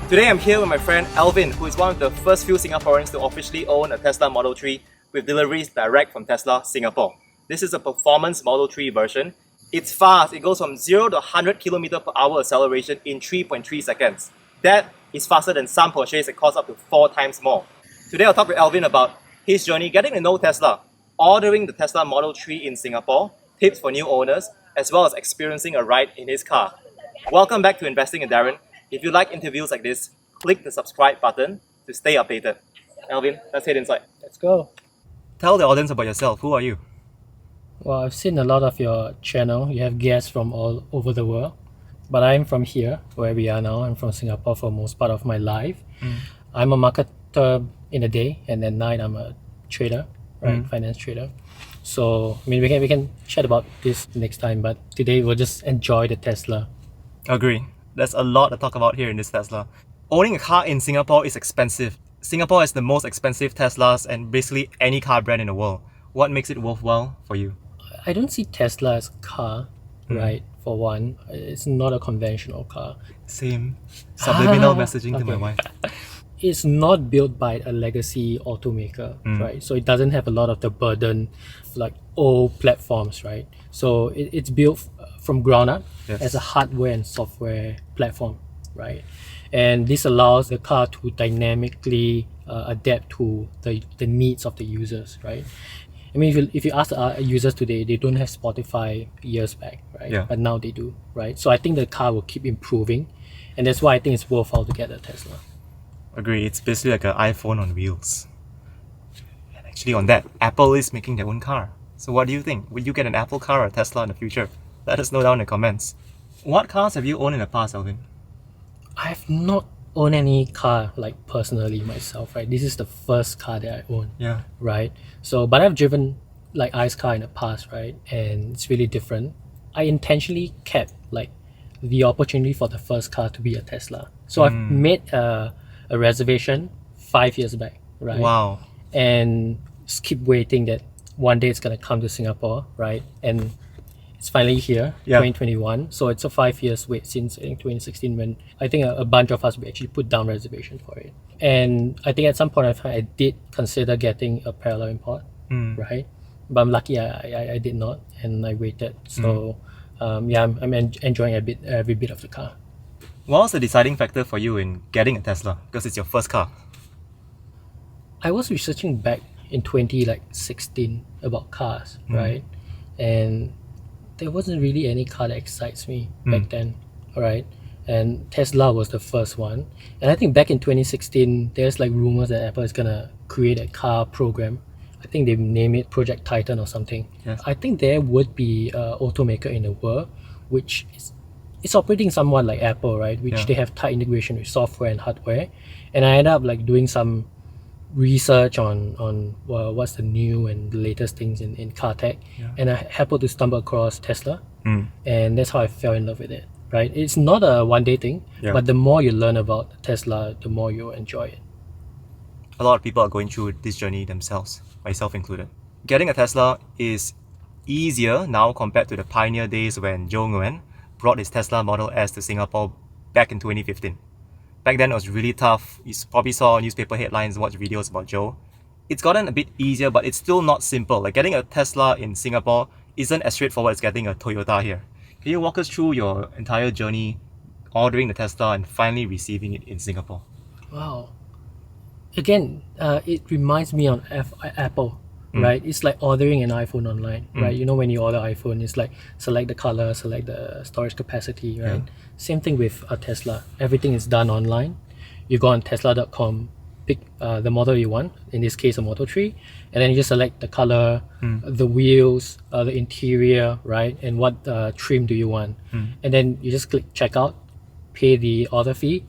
Today I'm here with my friend Alvin, who is one of the first few Singaporeans to officially own a Tesla Model 3 with deliveries direct from Tesla Singapore. This is a performance Model 3 version. It's fast, it goes from 0 to 100 km per hour acceleration in 3.3 seconds. That is faster than some Porsches that cost up to 4 times more. Today I'll talk with Alvin about his journey getting to know Tesla, ordering the Tesla Model 3 in Singapore, tips for new owners, as well as experiencing a ride in his car. Welcome back to Investing in Daren. If you like interviews like this, click the subscribe button to stay updated. Alvin, let's head inside. Let's go. Tell the audience about yourself. Who are you? Well, I've seen a lot of your channel. You have guests from all over the world. But I'm from here, where we are now. I'm from Singapore for most part of my life. I'm a marketer in the day, and at night I'm a trader, right? Finance trader. So, I mean, we can chat about this next time, but today we'll just enjoy the Tesla. Agree. There's a lot to talk about here in this Tesla. Owning a car in Singapore is expensive. Singapore has the most expensive Teslas and basically any car brand in the world. What makes it worthwhile for you? I don't see Tesla as a car, right? For one, it's not a conventional car. Same. Subliminal messaging to my wife. It's not built by a legacy automaker, right? So it doesn't have a lot of the burden of like old platforms, right? So it's built from ground up as a hardware and software platform, right? And this allows the car to dynamically adapt to the needs of the users, right? I mean, if you ask users today, they don't have Spotify years back, right? Yeah. But now they do, right? So I think the car will keep improving, and that's why I think it's worthwhile to get a Tesla. Agree. It's basically like an iPhone on wheels. And actually on that, Apple is making their own car. So what do you think? Will you get an Apple car or a Tesla in the future? Let us know down in the comments. What cars have you owned in the past, Alvin? I have not owned any car like personally myself, right? This is the first car that I own, Yeah. right? So, but I've driven like ICE car in the past, right? And it's really different. I intentionally kept like the opportunity for the first car to be a Tesla. So I've made a reservation 5 years back, right? Wow. And just keep waiting that one day it's gonna come to Singapore, right? And it's finally here, 2021. So it's a 5 years wait since 2016 when I think a bunch of us we actually put down reservation for it. And I think at some point of time I did consider getting a parallel import, right? But I'm lucky I did not, and I waited. So I'm enjoying every bit of the car. What was the deciding factor for you in getting a Tesla? Because it's your first car. I was researching back in 2016 about cars, right? And there wasn't really any car that excites me back then, right? And Tesla was the first one. And I think back in 2016, there's like rumors that Apple is gonna create a car program. I think they name it Project Titan or something. Yes. I think there would be an automaker in the world which is it's operating somewhat like Apple, right? Which they have tight integration with software and hardware. And I ended up like doing some research on what's the new and the latest things in car tech, and I happened to stumble across Tesla, and that's how I fell in love with it, right? It's not a one-day thing, but the more you learn about Tesla, the more you enjoy it. A lot of people are going through this journey themselves, myself included. Getting a Tesla is easier now compared to the pioneer days when Joe Nguyen brought his Tesla Model S to Singapore back in 2015. Back then it was really tough. You probably saw newspaper headlines, watched videos about Joe. It's gotten a bit easier, but it's still not simple. Like getting a Tesla in Singapore isn't as straightforward as getting a Toyota here. Can you walk us through your entire journey ordering the Tesla and finally receiving it in Singapore? Wow. Again, it reminds me on Apple, right? It's like ordering an iPhone online, right? You know, when you order iPhone, it's like select the color, select the storage capacity, right? Same thing with a Tesla. Everything is done online. You go on tesla.com, pick the model you want, in this case a Model 3, and then you just select the color, the wheels, the interior, right? And what trim do you want. And then you just click checkout, pay the order fee,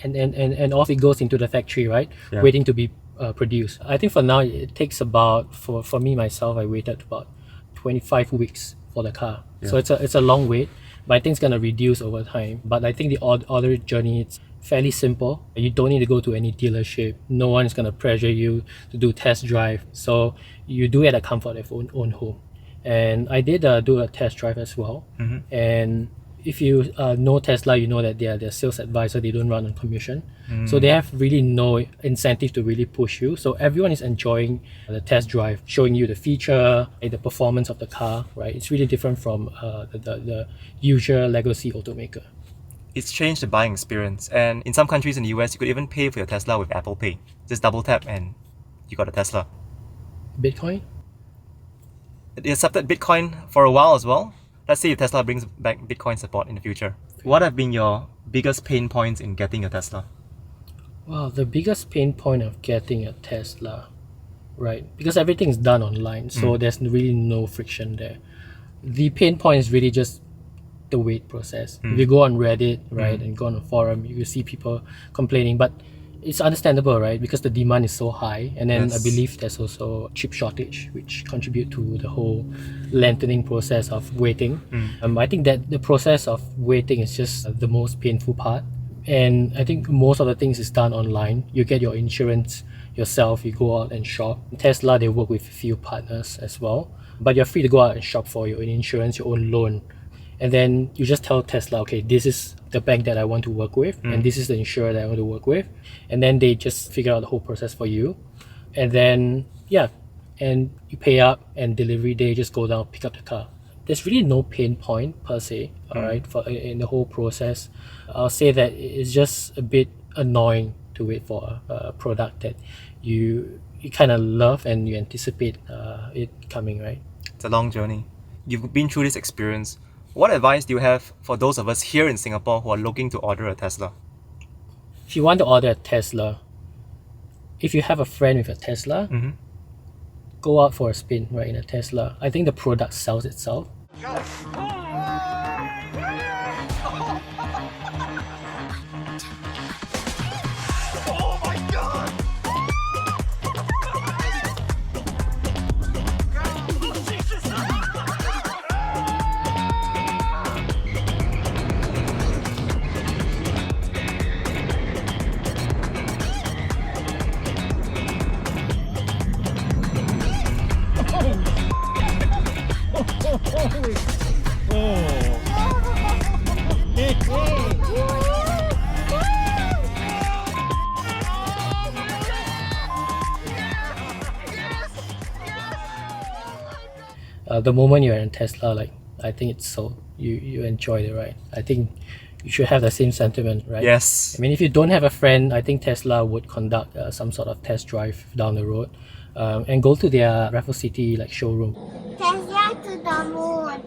and off it goes into the factory, right? Waiting to be produced. I think for now it takes about, for me myself, I waited about 25 weeks for the car. So it's a long wait, but I think it's gonna reduce over time. But I think the order journey, it's fairly simple. You don't need to go to any dealership. No one is gonna pressure you to do test drive. So you do it at the comfort of your own home. And I did do a test drive as well. And if you know Tesla, you know that they are their sales advisor. They don't run on commission, so they have really no incentive to really push you. So everyone is enjoying the test drive, showing you the feature, the performance of the car. Right, it's really different from the usual legacy automaker. It's changed the buying experience, and in some countries in the US, you could even pay for your Tesla with Apple Pay. Just double tap and you got a Tesla. Bitcoin. It accepted Bitcoin for a while as well. Let's see if Tesla brings back Bitcoin support in the future. What have been your biggest pain points in getting a Tesla? Well, the biggest pain point of getting a Tesla, right? Because everything is done online, so there's really no friction there. The pain point is really just the wait process. If you go on Reddit, right, and go on a forum, you will see people complaining, but it's understandable, right? Because the demand is so high, and then I believe there's also chip shortage, which contribute to the whole lengthening process of waiting. I think that the process of waiting is just the most painful part, and I think most of the things is done online. You get your insurance yourself, you go out and shop. Tesla, they work with a few partners as well, but you're free to go out and shop for your own insurance, your own loan. And then you just tell Tesla, okay, this is the bank that I want to work with, and this is the insurer that I want to work with. And then they just figure out the whole process for you. And then, and you pay up, and delivery day, just go down, pick up the car. There's really no pain point per se, all right, in the whole process. I'll say that it's just a bit annoying to wait for a product that you kind of love and you anticipate it coming, right? It's a long journey. You've been through this experience. What advice do you have for those of us here in Singapore who are looking to order a Tesla? If you want to order a Tesla, if you have a friend with a Tesla, go out for a spin, right, in a Tesla. I think the product sells itself. The moment you're in Tesla, like, I think it's so you enjoy the ride. I think you should have the same sentiment, right? Yes. I mean, if you don't have a friend, I think Tesla would conduct some sort of test drive down the road, and go to their Raffles City like showroom. Tesla to the moon.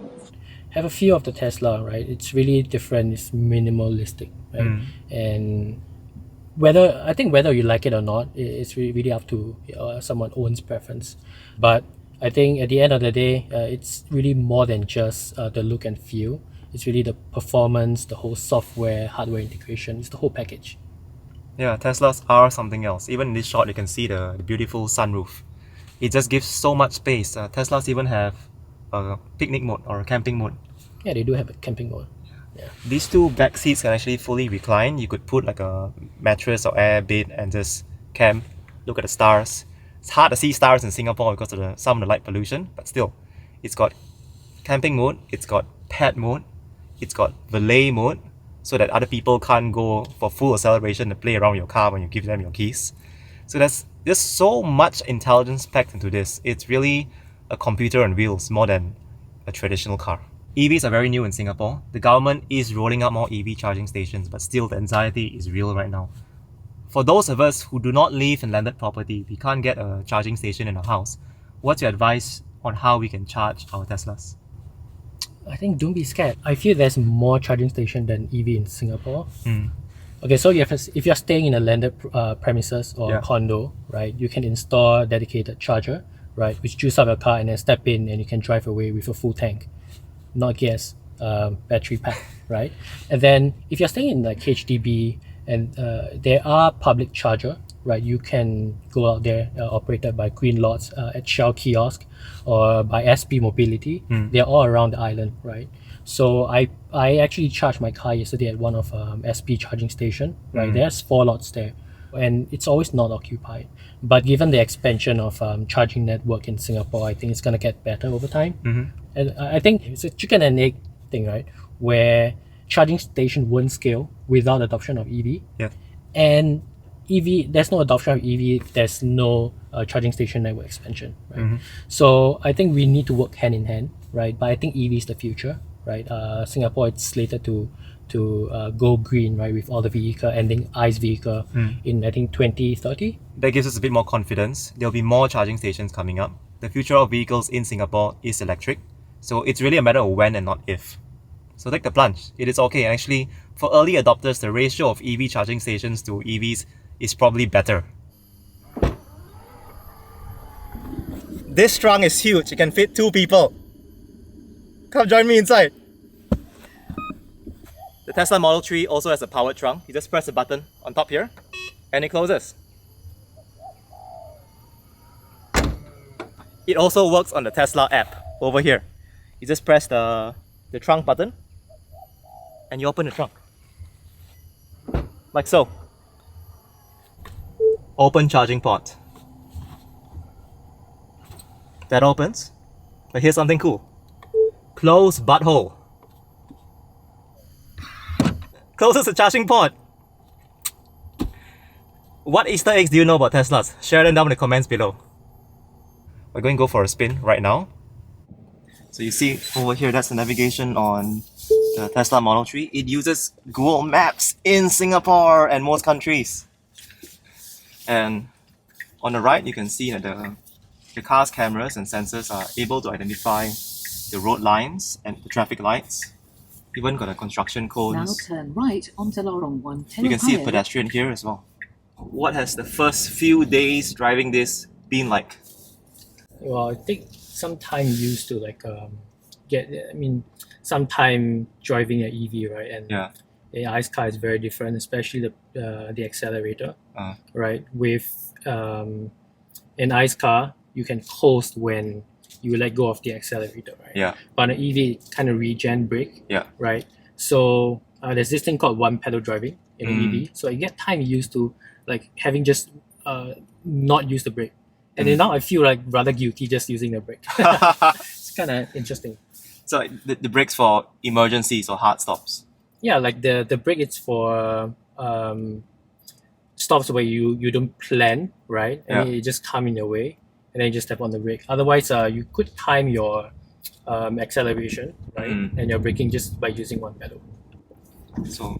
Have a feel of the Tesla, right? It's really different. It's minimalistic, right? And whether you like it or not, it's really up to someone's own preference. But I think at the end of the day, it's really more than just the look and feel. It's really the performance, the whole software, hardware integration. It's the whole package. Yeah, Teslas are something else. Even in this shot, you can see the beautiful sunroof. It just gives so much space. Teslas even have a picnic mode or a camping mode. Yeah, they do have a camping mode. Yeah. These two back seats can actually fully recline. You could put like a mattress or air bed and just camp, look at the stars. It's hard to see stars in Singapore because of some of the light pollution, but still, it's got camping mode, it's got pet mode, it's got valet mode, so that other people can't go for full acceleration to play around your car when you give them your keys. So there's so much intelligence packed into this. It's really a computer on wheels more than a traditional car. EVs are very new in Singapore. The government is rolling out more EV charging stations, but still the anxiety is real right now. For those of us who do not live in landed property, we can't get a charging station in our house. What's your advice on how we can charge our Teslas? I think don't be scared. I feel there's more charging station than EV in Singapore. Okay, so if you're staying in a landed premises or condo, right, you can install a dedicated charger, right, which juice up your car and then step in and you can drive away with a full tank, not gas, battery pack, right? And then if you're staying in like HDB and there are public charger, right, you can go out there operated by green lots at Shell kiosk or by SP Mobility. They're all around the island, right? So I actually charged my car yesterday at one of SP charging station, right? There's 4 lots there and it's always not occupied. But given the expansion of charging network in Singapore, I think it's going to get better over time. And I think it's a chicken and egg thing, right? Where charging station won't scale without adoption of EV. Yeah. And EV, there's no adoption of EV if there's no charging station network expansion, right? So I think we need to work hand in hand, right? But I think EV is the future, right? Singapore is slated to go green, right, with all the vehicle ending ICE vehicle in I think 2030. That gives us a bit more confidence. There'll be more charging stations coming up. The future of vehicles in Singapore is electric, so it's really a matter of when and not if. So take the plunge. It is okay. And actually, for early adopters, the ratio of EV charging stations to EVs is probably better. This trunk is huge. It can fit 2 people. Come join me inside. The Tesla Model 3 also has a powered trunk. You just press a button on top here and it closes. It also works on the Tesla app over here. You just press the trunk button and you open the trunk. Like so. Open charging port. That opens. But here's something cool. Close butthole. Closes the charging port. What Easter eggs do you know about Teslas? Share them down in the comments below. We're going to go for a spin right now. So you see over here, that's the navigation on the Tesla Model 3. It uses Google Maps in Singapore and most countries. And on the right, you can see that the car's cameras and sensors are able to identify the road lines and the traffic lights. Even got a construction Now cones. turn right onto Lorong 110 You can see a Ohio. pedestrian here as well. What has the first few days driving this been like? Well, I think some time used to some time driving an EV, right? And Yeah. the ICE car is very different, especially the accelerator, Uh, right? With an ICE car, you can coast when you let go of the accelerator, right? yeah. But an EV kind of regen brake, Yeah. right? So there's this thing called one pedal driving in an EV. So you get time used to like having just not use the brake. And then now I feel like rather guilty just using the brake. It's kind of interesting. So the brakes for emergencies or hard stops. Yeah, like the brake is for stops where you don't plan, right? And Yeah. it just come in your way, and then you just step on the brake. Otherwise, you could time your acceleration, right? And your braking just by using one pedal. So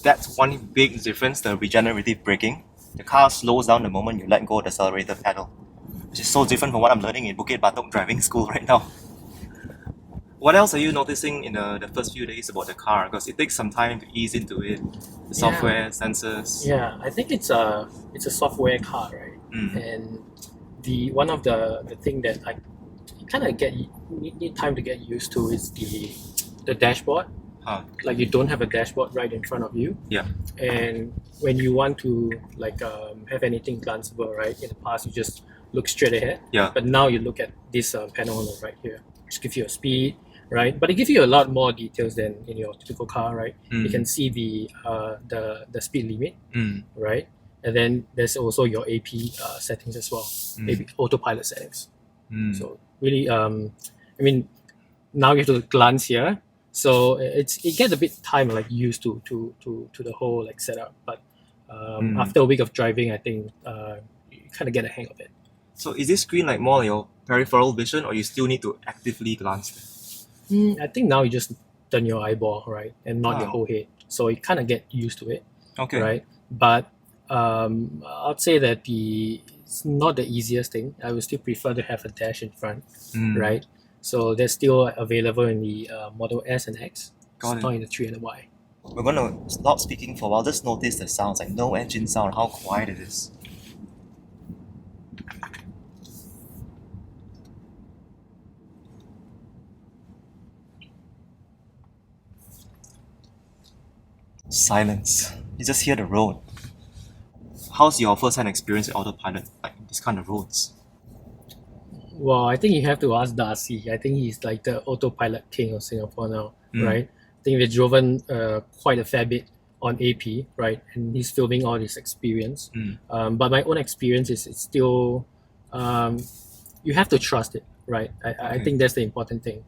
that's one big difference, the regenerative braking. The car slows down the moment you let go of the accelerator pedal, which is so different from what I'm learning in Bukit Batok driving school right now. What else are you noticing in the first few days about the car? Because it takes some time to ease into it. The software, sensors. Yeah, I think it's a software car, right? And the one of the thing that I kind of need time to get used to is the dashboard. Like you don't have a dashboard right in front of you. Yeah. And when you want to have anything glanceable, right? In the past, you just look straight ahead. Yeah. But now you look at this panel on the right here, which gives you a speed, right? But it gives you a lot more details than in your typical car, right? You can see the speed limit, right? And then there's also your AP settings as well, maybe autopilot settings. So really, now you have to glance here. So it gets a bit time used to the whole setup. But after a week of driving, I think you kind of get a hang of it. So is this screen more your peripheral vision, or you still need to actively glance? I think now you just turn your eyeball, right, and not your whole head. So you kind of get used to it, Okay. right? But I'd say that it's not the easiest thing. I would still prefer to have a dash in front, right? So they're still available in the Model S and X. Got It's it. not in the 3 and the Y. We're going to stop speaking for a while. Just notice the sounds, no engine sound, how quiet it is. Silence. You just hear the road. How's your first-hand experience with Autopilot, these kind of roads? Well, I think you have to ask Darcy. I think he's like the autopilot king of Singapore now, right? I think we've driven quite a fair bit on AP, right? And he's filming all this experience. But my own experience is it's still, you have to trust it, right? I think that's the important thing.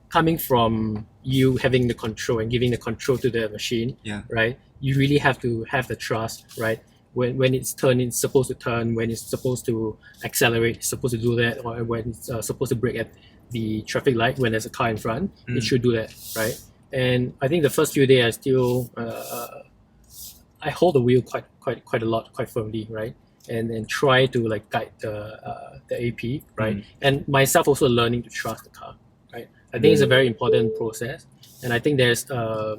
coming from you having the control and giving the control to the machine, Yeah. right? You really have to have the trust, right? When it's turning, it's supposed to turn. When it's supposed to accelerate, it's supposed to do that. Or when it's supposed to brake at the traffic light when there's a car in front, it should do that, right? And I think the first few days I still I hold the wheel quite a lot, quite firmly, right? And try to like guide the AP, right? And myself also learning to trust the car, right? I think it's a very important process, and I think there's a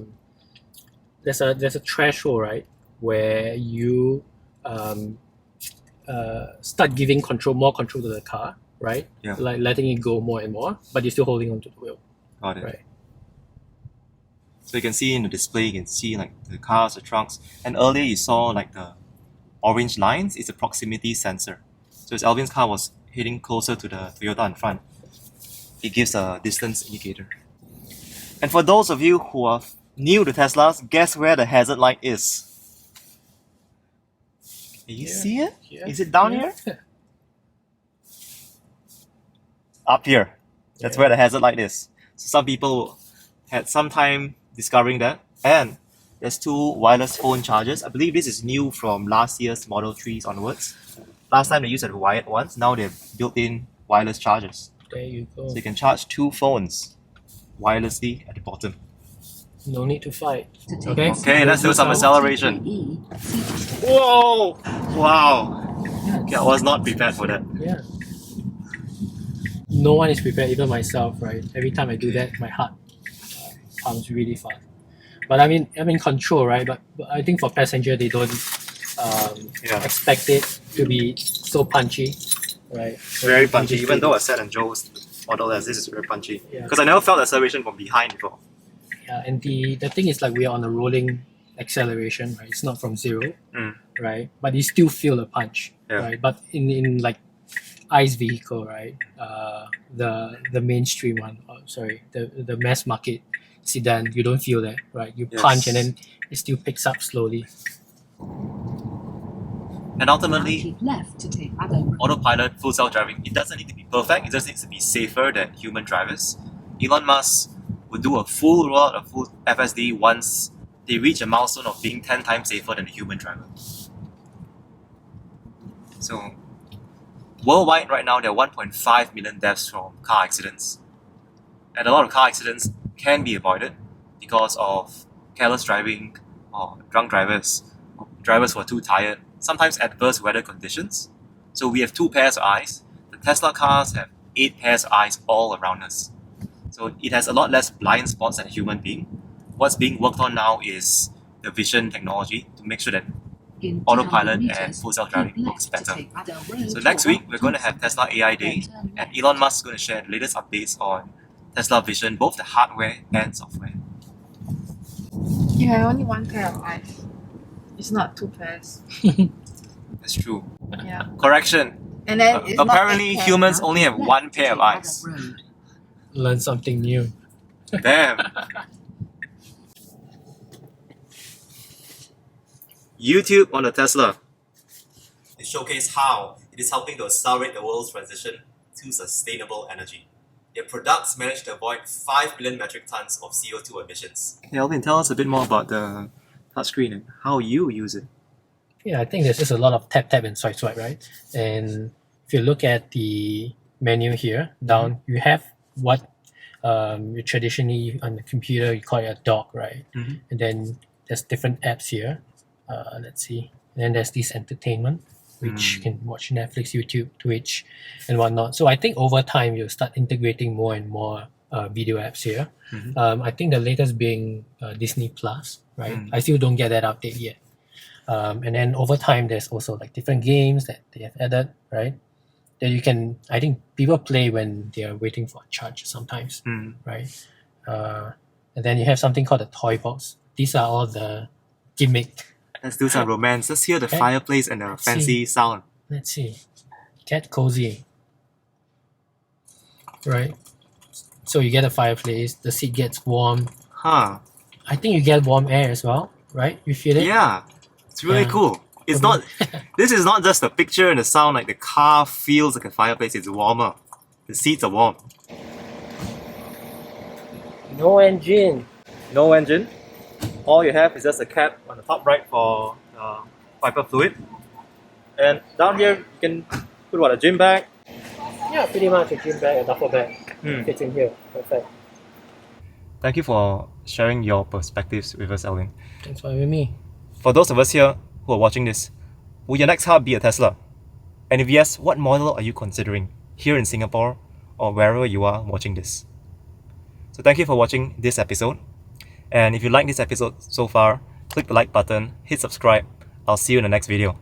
threshold, right, where you start giving more control to the car, right? Yeah. Like letting it go more and more, but you're still holding on to the wheel, Got it. right? So you can see in the display, you can see like the cars, the trucks, and earlier you saw like the orange lines. It's a proximity sensor. So as Alvin's car was heading closer to the Toyota in front, it gives a distance indicator. And for those of you who are new to Teslas, guess where the hazard light is? Can you see it? Is it down here? Up here. That's where the hazard light is. So some people had some time discovering that. And there's 2 wireless phone chargers. I believe this is new from last year's Model 3s onwards. Last time they used the wired ones. Now they've built in wireless chargers. There you go. So you can charge 2 phones wirelessly at the bottom. No need to fight. Okay. Okay, let's do some acceleration. Whoa! Wow! Okay, I was not prepared for that. Yeah. No one is prepared, even myself, right? Every time I do that, my heart pumps really fast. But I'm in control, right? But I think for passenger, they don't expect it to be so punchy, right? Very punchy, even though I said on Joe's Model S, this is very punchy. Yeah. Because I never felt acceleration from behind before. Yeah, and the thing is like we are on a rolling acceleration, right? It's not from zero, right? But you still feel the punch, right? But in like ICE vehicle, right? The mainstream one, the mass market sedan, you don't feel that, right? You punch and then it still picks up slowly. And ultimately, Keep left to take other road. autopilot, full self driving, it doesn't need to be perfect, it just needs to be safer than human drivers. Elon Musk would do a full rollout of full FSD once they reach a milestone of being 10 times safer than a human driver. So, worldwide right now, there are 1.5 million deaths from car accidents. And a lot of car accidents can be avoided because of careless driving or drunk drivers, or drivers who are too tired, sometimes adverse weather conditions. So we have 2 pairs of eyes. The Tesla cars have 8 pairs of eyes all around us. So it has a lot less blind spots than a human being. What's being worked on now is the vision technology to make sure that In autopilot 200 and meters, full self-driving keep works left to better. take other road So to next week, avoid we're going to have Tesla AI Day, turn and left. Elon Musk is going to share the latest updates on Tesla Vision, both the hardware and software. You have only 1 pair of eyes. It's not 2 pairs. That's true. Yeah. Correction. And then it's Apparently, not 8 pairs. humans only have Left 1 to pair of take other eyes. road. Learn something new. Damn. YouTube on the Tesla. It showcased how it is helping to accelerate the world's transition to sustainable energy. Their products managed to avoid 5 billion metric tons of CO2 emissions. Hey Alvin, tell us a bit more about the touchscreen and how you use it. Yeah, I think there's just a lot of tap and swipe, right? And if you look at the menu here down, you have what you traditionally on the computer you call it a dock, right? And then there's different apps here. Let's see. And then there's this entertainment, which you can watch Netflix, YouTube, Twitch, and whatnot. So I think over time you'll start integrating more and more video apps here. I think the latest being Disney Plus, right? I still don't get that update yet. And then over time, there's also like different games that they have added, right? That you can, I think people play when they are waiting for a charge sometimes, right? And then you have something called a toy box. These are all the gimmick. Let's do some romance. Let's hear the Okay. fireplace and the Let's fancy sound. Let's see. Get cozy. Right? So you get a fireplace, the seat gets warm. Huh. I think you get warm air as well, right? You feel it? Yeah. It's really Yeah. cool. It's not this is not just a picture and the sound, like the car feels like a fireplace, it's warmer. The seats are warm. No engine. No engine. All you have is just a cap on the top right for wiper fluid. And down here, you can put what, a gym bag? Yeah, pretty much a gym bag, a duffel bag. Hmm. Fits in here. Perfect. Thank you for sharing your perspectives with us, Alvin. Thanks for having me. For those of us here who are watching this, will your next car be a Tesla? And if yes, what model are you considering here in Singapore or wherever you are watching this? So thank you for watching this episode. And if you like this episode so far, click the like button, hit subscribe. I'll see you in the next video.